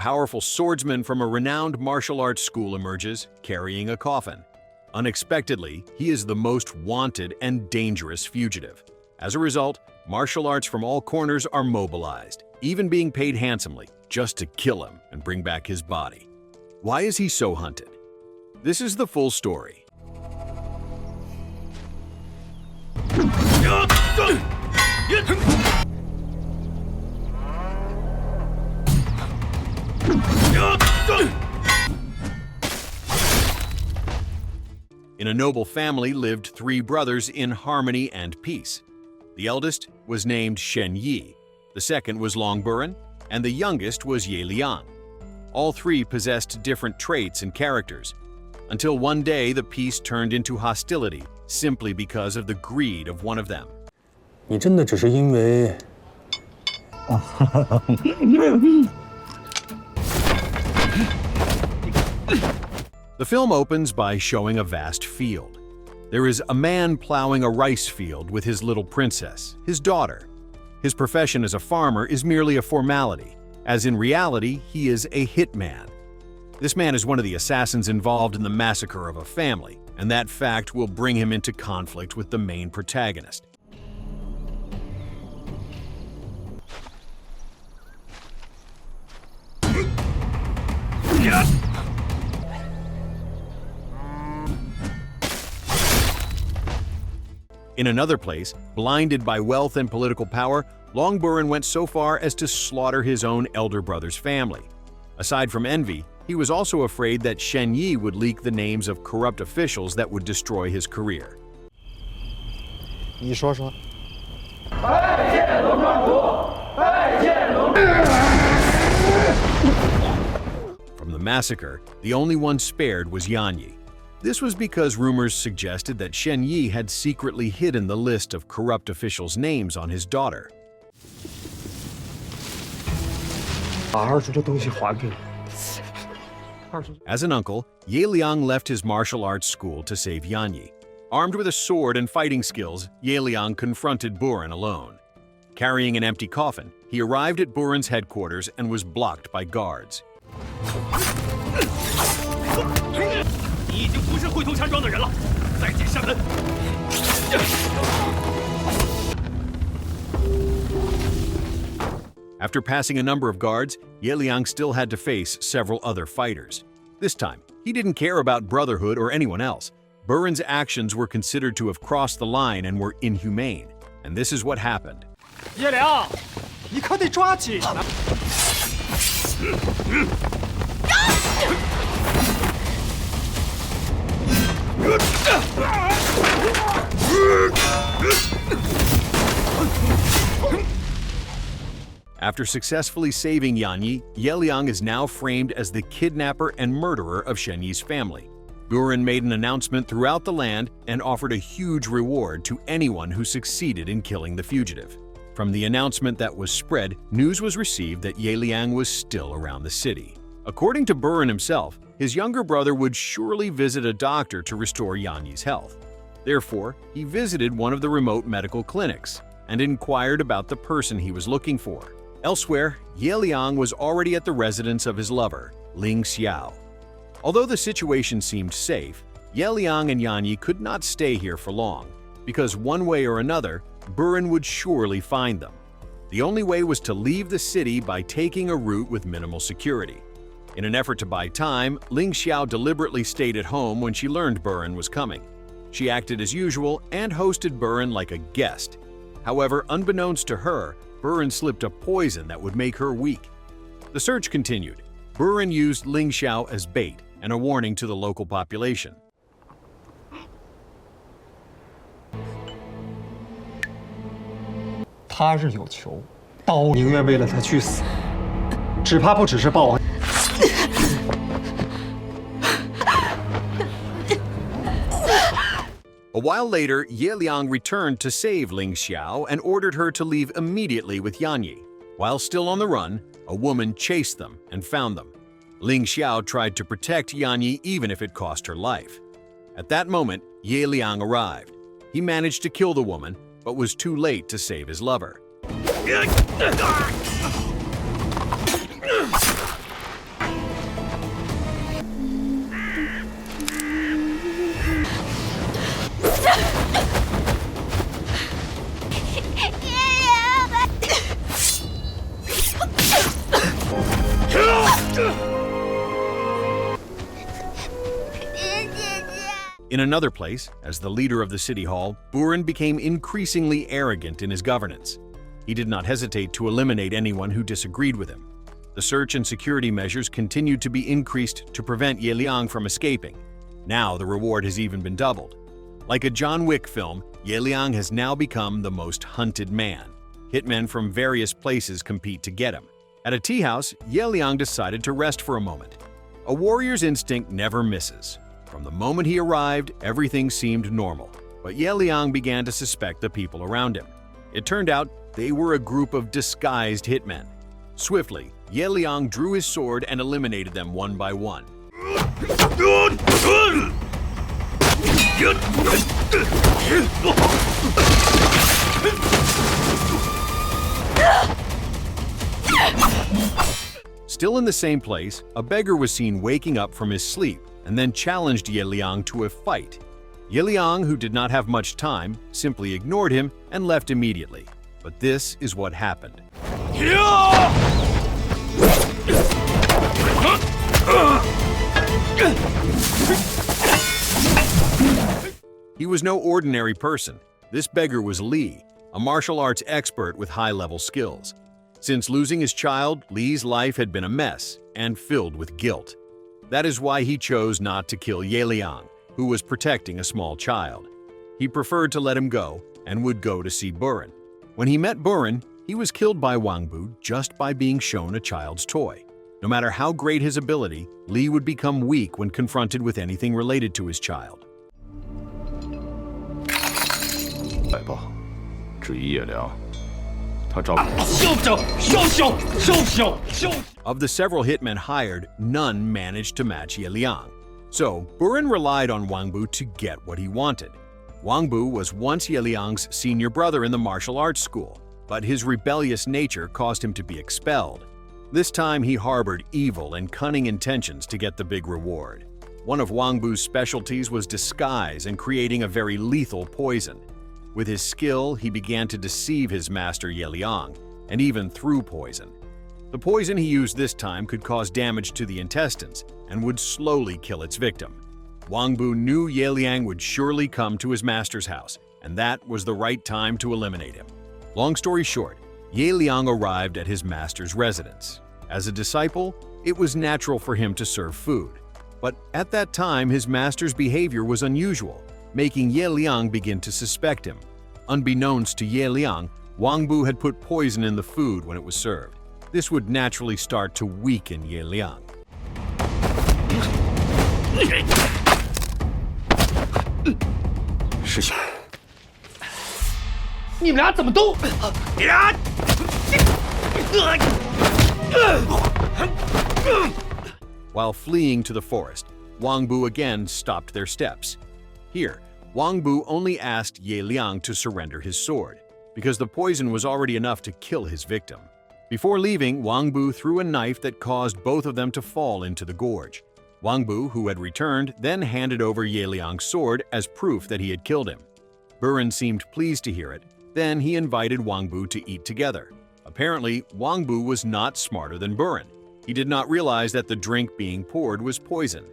powerful swordsman from a renowned martial arts school emerges, carrying a coffin. Unexpectedly, he is the most wanted and dangerous fugitive. As a result, martial arts from all corners are mobilized, even being paid handsomely, just to kill him and bring back his body. Why is he so hunted? This is the full story. In a noble family lived three brothers in harmony and peace. The eldest was named Shen Yi, the second was Long Buren, and the youngest was Ye Liang. All three possessed different traits and characters, until one day the peace turned into hostility simply because of the greed of one of them. 你真的只是因为 The film opens by showing a vast field. There is a man plowing a rice field with his little princess, his daughter. His profession as a farmer is merely a formality, as in reality, he is a hitman. This man is one of the assassins involved in the massacre of a family, and that fact will bring him into conflict with the main protagonist. In another place, blinded by wealth and political power, Long Buren went so far as to slaughter his own elder brother's family. Aside from envy, he was also afraid that Shen Yi would leak the names of corrupt officials that would destroy his career. 你说说。 From the massacre, the only one spared was Yan Yi. This was because rumors suggested that Shen Yi had secretly hidden the list of corrupt officials' names on his daughter. 把儿子的东西还给我。 As an uncle, Ye Liang left his martial arts school to save Yan Yi. Armed with a sword and fighting skills, Ye Liang confronted Buren alone. Carrying an empty coffin, he arrived at Buren's headquarters and was blocked by guards. After passing a number of guards, Ye Liang still had to face several other fighters. This time, he didn't care about brotherhood or anyone else. Buren's actions were considered to have crossed the line and were inhumane. And this is what happened. Ye Liang，你可得抓紧啊！ After successfully saving Yan Yi, Ye Liang is now framed as the kidnapper and murderer of Shen Yi's family. Buren made an announcement throughout the land and offered a huge reward to anyone who succeeded in killing the fugitive. From the announcement that was spread, news was received that Ye Liang was still around the city. According to Buren himself, his younger brother would surely visit a doctor to restore Yan Yi's health. Therefore, he visited one of the remote medical clinics and inquired about the person he was looking for. Elsewhere, Ye Liang was already at the residence of his lover, Ling Xiao. Although the situation seemed safe, Ye Liang and Yan Yi could not stay here for long, because one way or another, Buren would surely find them. The only way was to leave the city by taking a route with minimal security. In an effort to buy time, Ling Xiao deliberately stayed at home when she learned Buren was coming. She acted as usual and hosted Buren like a guest. However, unbeknownst to her, Buren slipped a poison that would make her weak. The search continued. Buren used Ling Xiao as bait and a warning to the local population. 他日有求，刀宁愿为了他去死，只怕不只是报恩。 A while later, Ye Liang returned to save Ling Xiao and ordered her to leave immediately with Yan Yi. While still on the run, a woman chased them and found them. Ling Xiao tried to protect Yan Yi even if it cost her life. At that moment, Ye Liang arrived. He managed to kill the woman, but was too late to save his lover. In another place, as the leader of the city hall, Buren became increasingly arrogant in his governance. He did not hesitate to eliminate anyone who disagreed with him. The search and security measures continued to be increased to prevent Ye Liang from escaping. Now the reward has even been doubled. Like a John Wick film, Ye Liang has now become the most hunted man. Hitmen from various places compete to get him. At a tea house, Ye Liang decided to rest for a moment. A warrior's instinct never misses. From the moment he arrived, everything seemed normal, but Ye Liang began to suspect the people around him. It turned out they were a group of disguised hitmen. Swiftly, Ye Liang drew his sword and eliminated them one by one. Still in the same place, a beggar was seen waking up from his sleep and then challenged Ye Liang to a fight. Ye Liang, who did not have much time, simply ignored him and left immediately. But this is what happened. He was no ordinary person. This beggar was Li, a martial arts expert with high-level skills. Since losing his child, Li's life had been a mess and filled with guilt. That is why he chose not to kill Ye Liang, who was protecting a small child. He preferred to let him go and would go to see Buren. When he met Buren, he was killed by Wang Bu just by being shown a child's toy. No matter how great his ability, Li would become weak when confronted with anything related to his child. Of the several hitmen hired, none managed to match Ye Liang. So, Buren relied on Wang Bu to get what he wanted. Wang Bu was once Ye Liang's senior brother in the martial arts school, but his rebellious nature caused him to be expelled. This time he harbored evil and cunning intentions to get the big reward. One of Wang Bu's specialties was disguise and creating a very lethal poison. With his skill, he began to deceive his master Ye Liang, and even threw poison. The poison he used this time could cause damage to the intestines and would slowly kill its victim. Wang Bu knew Ye Liang would surely come to his master's house, and that was the right time to eliminate him. Long story short, Ye Liang arrived at his master's residence. As a disciple, it was natural for him to serve food. But at that time, his master's behavior was unusual, making Ye Liang begin to suspect him. Unbeknownst to Ye Liang, Wang Bu had put poison in the food when it was served. This would naturally start to weaken Ye Liang. While fleeing to the forest, Wang Bu again stopped their steps. Here, Wang Bu only asked Ye Liang to surrender his sword, because the poison was already enough to kill his victim. Before leaving, Wang Bu threw a knife that caused both of them to fall into the gorge. Wang Bu, who had returned, then handed over Ye Liang's sword as proof that he had killed him. Buren seemed pleased to hear it. Then he invited Wang Bu to eat together. Apparently, Wang Bu was not smarter than Buren. He did not realize that the drink being poured was poison.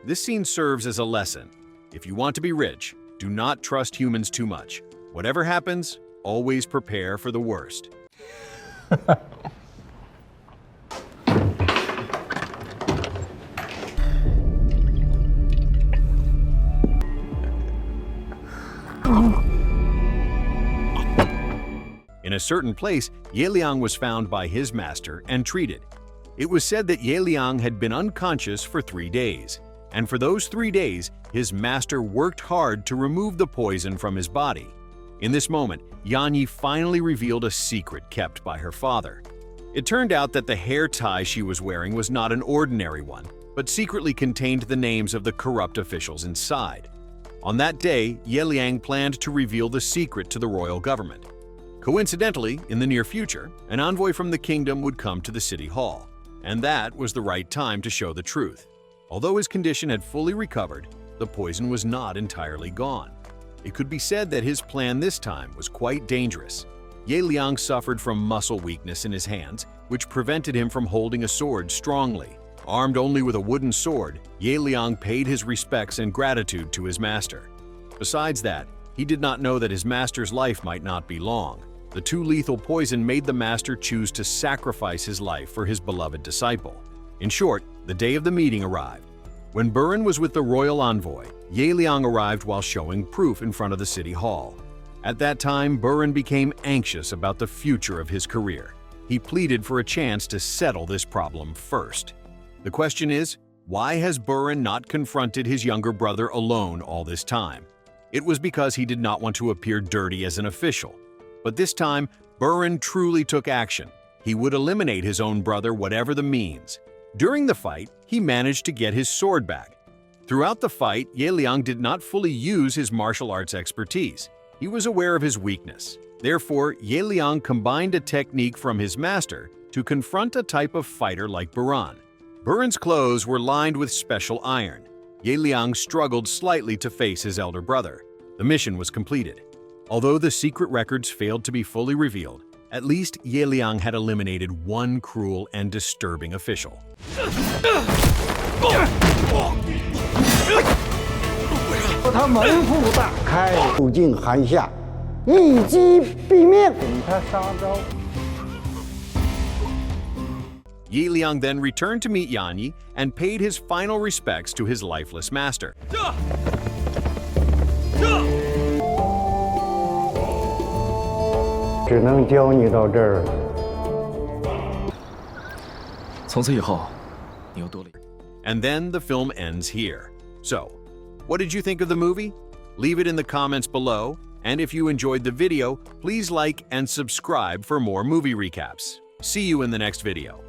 This scene serves as a lesson. If you want to be rich, do not trust humans too much. Whatever happens, always prepare for the worst. In a certain place, Ye Liang was found by his master and treated. It was said that Ye Liang had been unconscious for 3 days, and for those 3 days, his master worked hard to remove the poison from his body. In this moment, Yanyi finally revealed a secret kept by her father. It turned out that the hair tie she was wearing was not an ordinary one, but secretly contained the names of the corrupt officials inside. On that day, Ye Liang planned to reveal the secret to the royal government. Coincidentally, in the near future, an envoy from the kingdom would come to the city hall, and that was the right time to show the truth. Although his condition had fully recovered, the poison was not entirely gone. It could be said that his plan this time was quite dangerous. Ye Liang suffered from muscle weakness in his hands, which prevented him from holding a sword strongly. Armed only with a wooden sword, Ye Liang paid his respects and gratitude to his master. Besides that, he did not know that his master's life might not be long. The too lethal poison made the master choose to sacrifice his life for his beloved disciple. In short, the day of the meeting arrived. When Buren was with the royal envoy, Ye Liang arrived while showing proof in front of the city hall. At that time, Buren became anxious about the future of his career. He pleaded for a chance to settle this problem first. The question is, why has Buren not confronted his younger brother alone all this time? It was because he did not want to appear dirty as an official. But this time, Buren truly took action. He would eliminate his own brother whatever the means. During the fight, he managed to get his sword back. Throughout the fight, Ye Liang did not fully use his martial arts expertise. He was aware of his weakness. Therefore, Ye Liang combined a technique from his master to confront a type of fighter like Buren. Buren's clothes were lined with special iron. Ye Liang struggled slightly to face his elder brother. The mission was completed. Although the secret records failed to be fully revealed, at least Ye Liang had eliminated one cruel and disturbing official. 他门户大开，入境寒夏，一击毙命。他杀招。 Ye Liang then returned to meet Yanyi and paid his final respects to his lifeless master. 只能教你到这儿了。从此以后，你又多了。 And then the film ends here. So, what did you think of the movie? Leave it in the comments below, and if you enjoyed the video, please like and subscribe for more movie recaps. See you in the next video.